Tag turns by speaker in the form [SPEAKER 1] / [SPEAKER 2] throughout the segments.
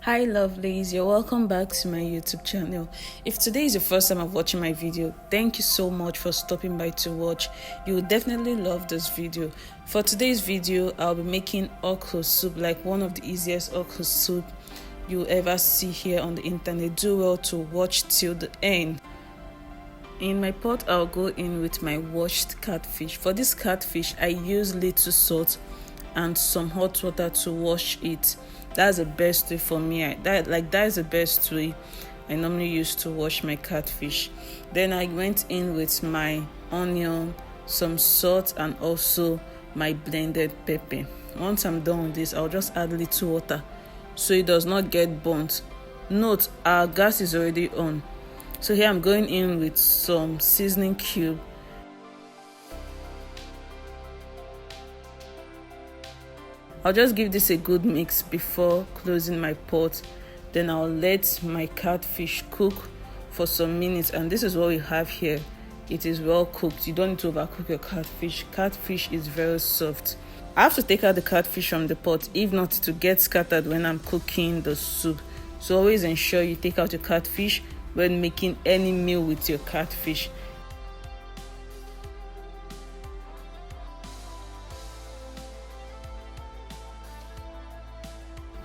[SPEAKER 1] Hi lovelies, you're welcome back to my YouTube channel. If today is your first time of watching my video, thank you so much for stopping by to watch. You will definitely love this video. For today's video, I'll be making okra soup, like one of the easiest okra soup you'll ever see here on the internet. Do well to watch till the end. In my pot, I'll go in with my washed catfish. For this catfish, I use little salt and some hot water to wash it. That's the best way for me. That is the best way I normally use to wash my catfish. Then I went in with my onion, some salt, and also my blended pepper. Once I'm done with this, I'll just add a little water so it does not get burnt. Note, our gas is already on. So here I'm going in with some seasoning cube. I'll just give this a good mix before closing my pot. Then I'll let my catfish cook for some minutes, and this is what we have here. It is well cooked. You don't need to overcook your catfish. Catfish is very soft. I have to take out the catfish from the pot, if not to get scattered when I'm cooking the soup. So always ensure you take out your catfish when making any meal with your catfish.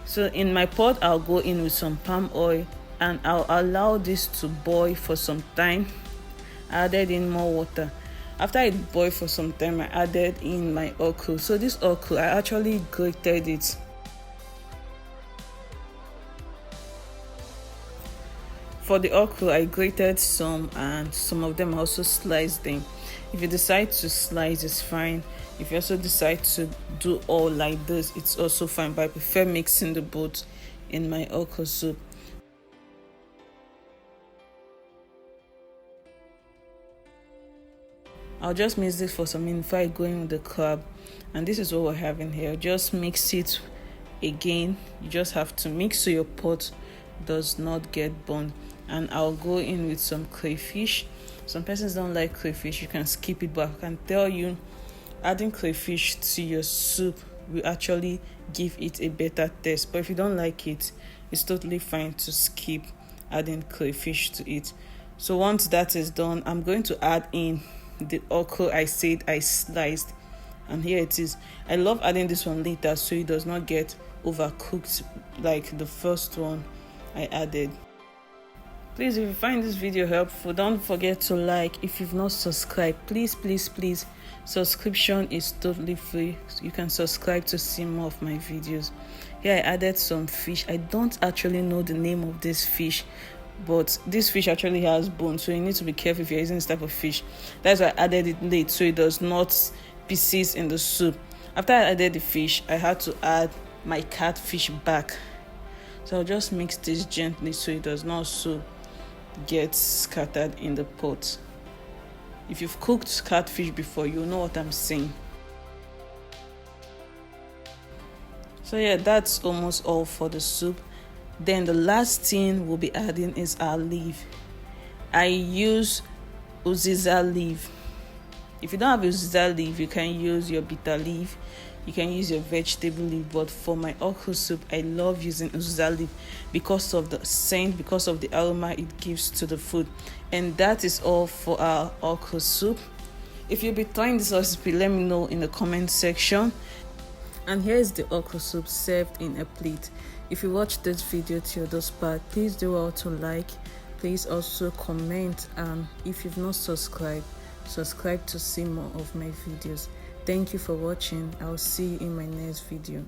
[SPEAKER 1] So in my pot, I'll go in with some palm oil and I'll allow this to boil for some time. I added in more water. After it boiled for some time, I added in my okra. So this okra, I actually grated it. For the okra, I grated some and some of them I also sliced them. If you decide to slice, it's fine. If you also decide to do all like this, it's also fine, but I prefer mixing the both in my okra soup. I'll just mix this for some minutes before I go in with the crab, and this is what we're having here. Just mix it again. You just have to mix so your pot does not get burned. And I'll go in with some crayfish. Some persons don't like crayfish, you can skip it, but I can tell you adding crayfish to your soup will actually give it a better taste. But if you don't like it, it's totally fine to skip adding crayfish to it. So once that is done, I'm going to add in the okra I said I sliced, and here it is. I love adding this one later so it does not get overcooked like the first one I added. Please, if you find this video helpful, don't forget to like. If you've not subscribed, please subscription is totally free. You can subscribe to see more of my videos. Here I added some fish. I don't actually know the name of this fish, but this fish actually has bones, so you need to be careful if you're using this type of fish. That's why I added it late so it does not pieces in the soup. After I added the fish, I had to add my catfish back. So I'll just mix this gently so it does not get scattered in the pot. If you've cooked catfish before, you know what I'm saying. So yeah, that's almost all for the soup. Then the last thing we'll be adding is our leaf. I use uziza leaf. If you don't have uziza leaf, you can use your bitter leaf. You can use your vegetable leaf, but for my okra soup, I love using uziza leaf because of the scent, because of the aroma it gives to the food. And that is all for our okra soup. If you'll be trying this recipe, let me know in the comment section. And here is the okra soup served in a plate. If you watched this video till this part, please do well to like. Please also comment, and if you've not subscribed, subscribe to see more of my videos. Thank you for watching. I'll see you in my next video.